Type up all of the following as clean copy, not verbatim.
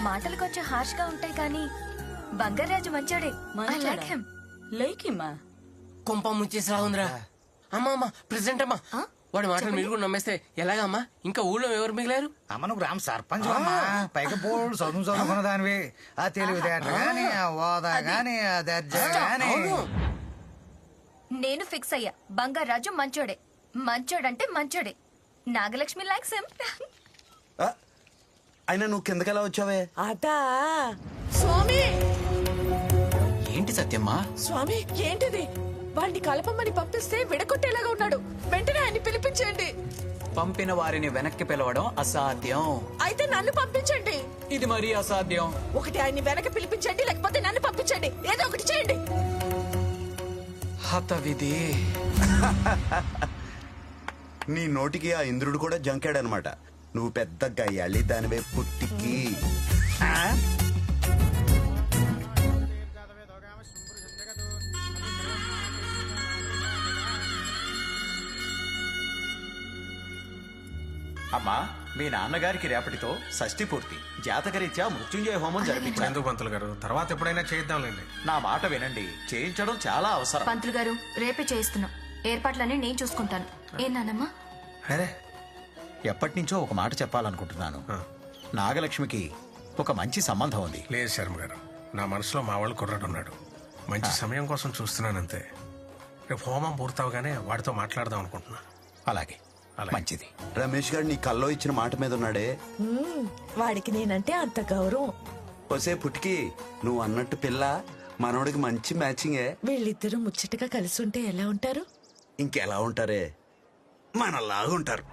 మాటలు కొంచెం హార్ష్ గా ఉంటాయి కానీ బంగారాజు మంచోడే. I like him. లేకిమ్మా కుంప ముంచేసిలా ఉందిరా. అమ్మా అమ్మా ప్రెసిడెంట్ అమ్మా, వాడి మాటలు మీరు కూడా నమ్మేస్తే ఎలాగమ్మా? ఇంకా ఊళ్ళో ఎవరు మిగిలారు? అమ్మ నువ్వు గ్రామ సర్పంచ్ అమ్మా, పైకి పోడు చదువుకున్న దానివి. ఆ తెలివితేటలు గాని, ఆ హోదా గాని, ఆ దర్జా గాని. నేను ఫిక్స్ అయ్యా, బంగారాజు మంచోడే. మంచోడంటే మంచోడే. Nagalakshmi likes him. అయినా నువ్వు కిందకెలా వచ్చావే? అదా స్వామి, ఏంటి సత్యమ్మా? స్వామి ఏంటిది? వాడిని కలపమని పంపిస్తే విడగొట్టేలాగా ఉన్నాడు. వెంటనే ఆయన్ని పిలిపించండి. పంపిన వారిని వెనక్కి పిలవడం అసాధ్యం. అయితే నన్ను పంపించండి. ఇది మరీ అసాధ్యం. ఒకటి ఆయన్ని వెనక్కి పిలిపించండి, లేకపోతే నన్ను పంపించండి. ఏదో ఒకటి చేయండి. హత విధి. నీ నోటికి ఆ ఇంద్రుడు కూడా జంకాడనమాట. నువ్వు పెద్ద గయ్యాలి దానివే పుట్టికి. అమ్మా, మీ నాన్నగారికి రేపటితో షష్ఠి పూర్తి. జాతకరీత్యా మృత్యుంజయ హోమం జరిపించారు. ఎందుకు పంతులు గారు, తర్వాత ఎప్పుడైనా చేద్దాంలేండి. నా మాట వినండి, చేయించడం చాలా అవసరం. పంతులు గారు రేపే చేయిస్తున్నాం. ఏర్పాట్లన్నీ నేను చూసుకుంటాను. ఏ నానమ్మా? అరే, ఎప్పటి నుంచో ఒక మాట చెప్పాలనుకుంటున్నాను. నాగలక్ష్మికి ఒక మంచి సంబంధం ఉంది. లేదు శర్మ గారు, నా మనసులో మా వాళ్ళు కుర్రాడు ఉన్నాడు. మంచి సమయం కోసం చూస్తున్నానంతే. రేపు హోమం పూర్తవగానే వాడితో మాట్లాడదాం అనుకుంటున్నా. అలాగే, మంచిది. రమేష్ గారు నీ కల్లో ఇచ్చిన మాట మీద ఉన్నాడే. వాడికి నేనంటే అంత గౌరవం. ఒసే పుట్టికి, నువ్వు అన్నట్టు పిల్ల మనోడికి మంచి మ్యాచింగే. వీళ్ళిద్దరూ ముచ్చటగా కలిసి ఉంటే ఎలా ఉంటారు? ఇంకెలా ఉంటారే, మనలాగుంటారు.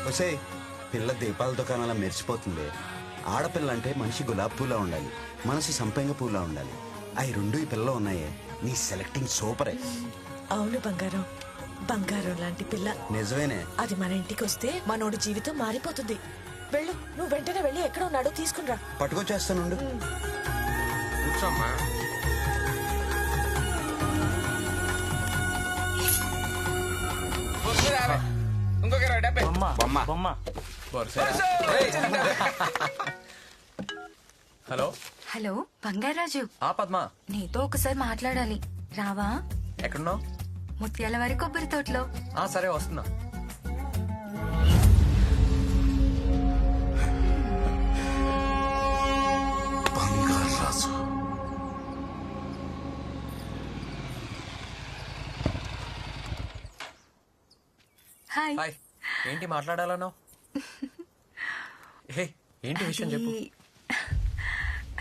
ఒసే, పిల్ల దీపాల దుకాణాల మెరిసిపోతుంది. ఆడపిల్ల అంటే మనిషి గులాబ్ పూలా ఉండాలి, మనసు సంపెంగ పూలా ఉండాలి. అవి రెండు ఈ పిల్ల ఉన్నాయే. నీ సెలెక్టింగ్ సూపరే. అవును బంగారం, బంగారం లాంటి పిల్ల. నిజమేనే. అది మన ఇంటికి వస్తే మనోడి జీవితం మారిపోతుంది. వెళ్ళు, నువ్వు వెంటనే వెళ్ళి ఎక్కడ ఉన్నాడో తీసుకునిరా. పట్టుకొచ్చేస్తానుండు. కూర్చోమ్మా. ఇంకొక 70. హలో హలో బంగారాజు, ఆ పద్మ, నీతో ఒకసారి మాట్లాడాలి. రావా? ఎక్కడున్నావు? ముత్యాల వారి కొబ్బరి తోటలో. సరే వస్తున్నా. బంగారాజు. హాయ్. హాయ్. ఏంటి మాట్లాడాలన్నావు? హే, ఏంటి విషయం చెప్పు.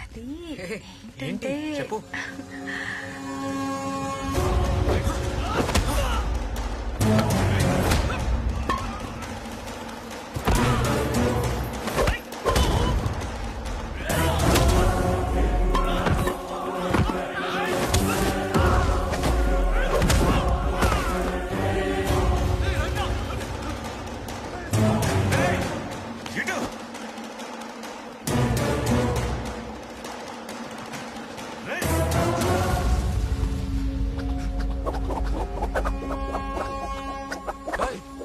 అది హే, ఏంటి చెప్పు.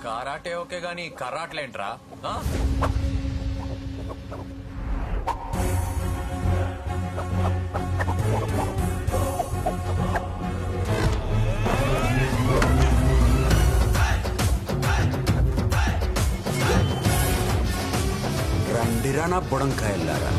కరాటే ఓకే గాని కరాట్లేంట్రా? రండిరా నా బుడంకాయలారా.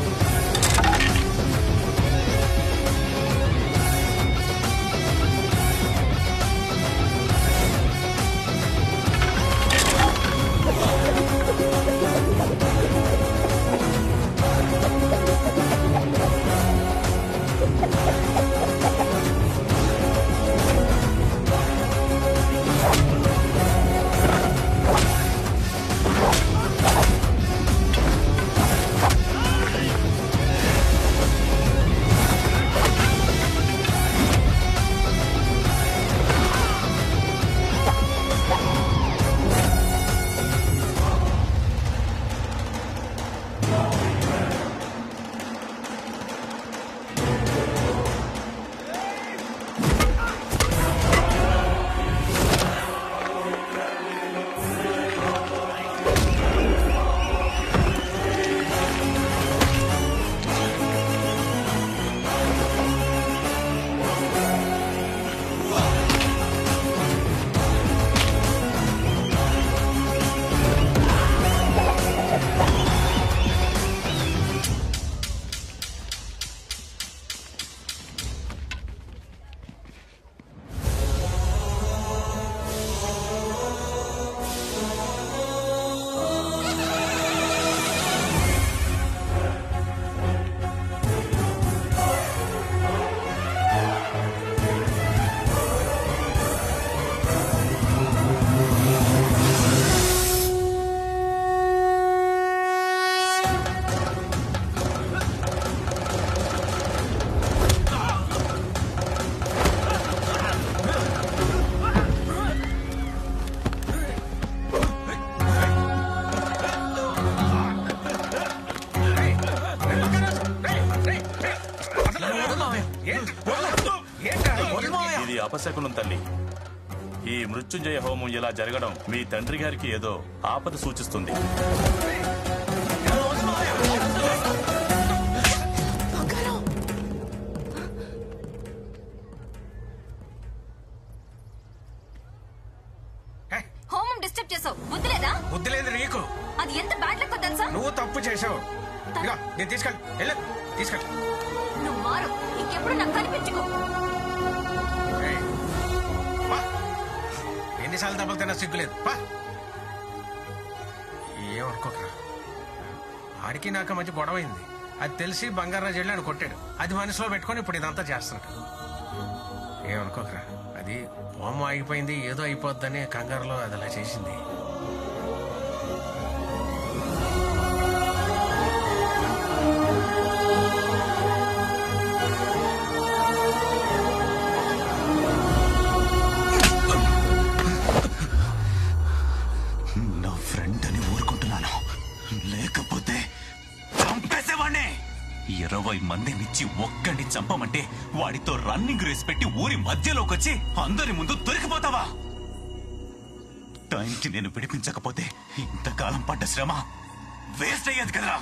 ఇది అపశకునం తల్లి. ఈ మృత్యుంజయ హోమం ఇలా జరగడం మీ తండ్రి గారికి ఏదో ఆపద సూచిస్తుంది. బంగారం హోమం డిస్టర్బ్ చేసావు బుద్ధి లేదా? బుద్ధి లేదు నీకు. అది ఎంత బ్యాడ్ లక్ తెలుసా? నువ్వు తప్పు చేసావు. ఇదిగో, నేను తీసుకెళ్ళి నువ్వు మారు, ఇంకెప్పుడు నాకు కనిపించుకో. ఎన్నిసార్లు దెబ్బలు తిన్నా సిగ్గులేదు. ఏమనుకోకరా, ఆడికి నాకు మంచి గొడవ అయింది. అది తెలిసి బంగారాజు వెళ్ళి ఆయన కొట్టాడు. అది మనసులో పెట్టుకొని ఇప్పుడు ఇదంతా చేస్తున్నాడు. ఏమనుకోకరా, అది హోమం ఆగిపోయింది, ఏదో అయిపోద్దని కంగారులో అది అలా చేసింది. నా ఫ్రెండ్ అని ఊరుకుంటున్నాను, లేకపోతే చంపేసేవాణ్ణి. 20 మందినిచ్చి ఒక్కడిని చంపమంటే వాడితో రన్నింగ్ రేస్ పెట్టి ఊరి మధ్యలోకి వచ్చి అందరి ముందు దొరికిపోతావా? టైంకి నేను విడిపించకపోతే ఇంతకాలం పడ్డ శ్రమ వేస్ట్ అయ్యేది కదరా.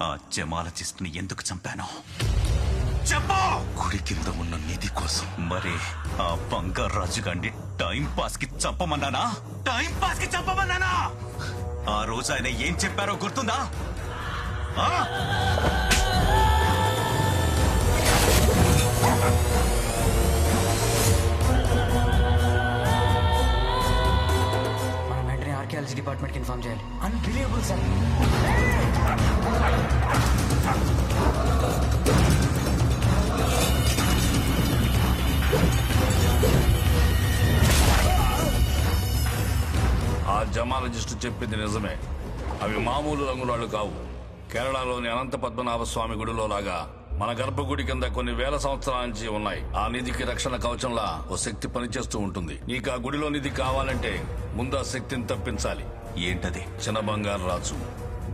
ఆ జమాలజిస్ట్ ని ఎందుకు చంపాను చెప్పు. గుడి కింద ఉన్న నిధి కోసం. మరి ఆ బంగారాజు గారిని టైం పాస్ కి చంపమన్నానా? టైం పాస్ కి చంపమన్నానా? ఆ రోజు ఆయన ఏం చెప్పారో గుర్తుందా? మనం వెంటనే ఆర్కియాలజీ డిపార్ట్మెంట్ కి ఇన్ఫార్మ్ చేయాలి. Unbelievable sir. ఆ జమాలజిస్టు చెప్పింది నిజమే. అవి మామూలు రంగురాళ్ళు కావు. కేరళలోని అనంత పద్మనాభ స్వామి గుడిలో లాగా మన గర్భగుడి కింద కొన్ని వేల సంవత్సరాల నుంచి ఉన్నాయి. ఆ నిధికి రక్షణ కవచంలా ఓ శక్తి పనిచేస్తూ ఉంటుంది. నీకు ఆ గుడిలో నిధి కావాలంటే ముందు ఆ శక్తిని తప్పించాలి. ఏంటది? చిన్న బంగారు రాజు.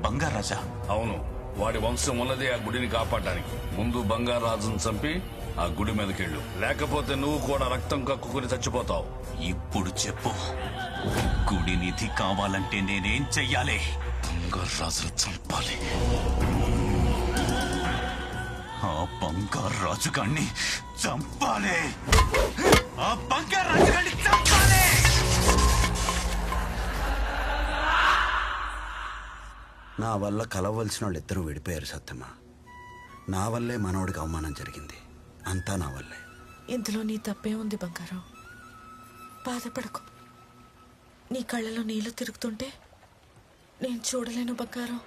బంగారాజా? అవును, వాడి వంశం ఉన్నదే ఆ గుడిని కాపాడడానికి. ముందు బంగారు రాజును చంపి ఆ గుడి మీదకెళ్ళు, లేకపోతే నువ్వు కూడా రక్తం కక్కుకుని చచ్చిపోతావు. ఇప్పుడు చెప్పు, గుడి నిధి కావాలంటే నేనేం చెయ్యాలి? బంగారాజును చంపాలి. ఆ బంగారాజు గారిని చంపాలి. ఆ బంగారాజు గారిని చంపాలి. నా వల్ల కలవలసిన వాళ్ళు ఇద్దరు విడిపోయారు సత్యమ్మ. నా వల్లే మనోడికి అవమానం జరిగింది. అంతా నా వల్లే. ఇందులో నీ తప్పే ఉంది బంగారం. బాధపడకు. నీ కళ్ళలో నీళ్లు తిరుగుతుంటే నేను చూడలేను బంగారం.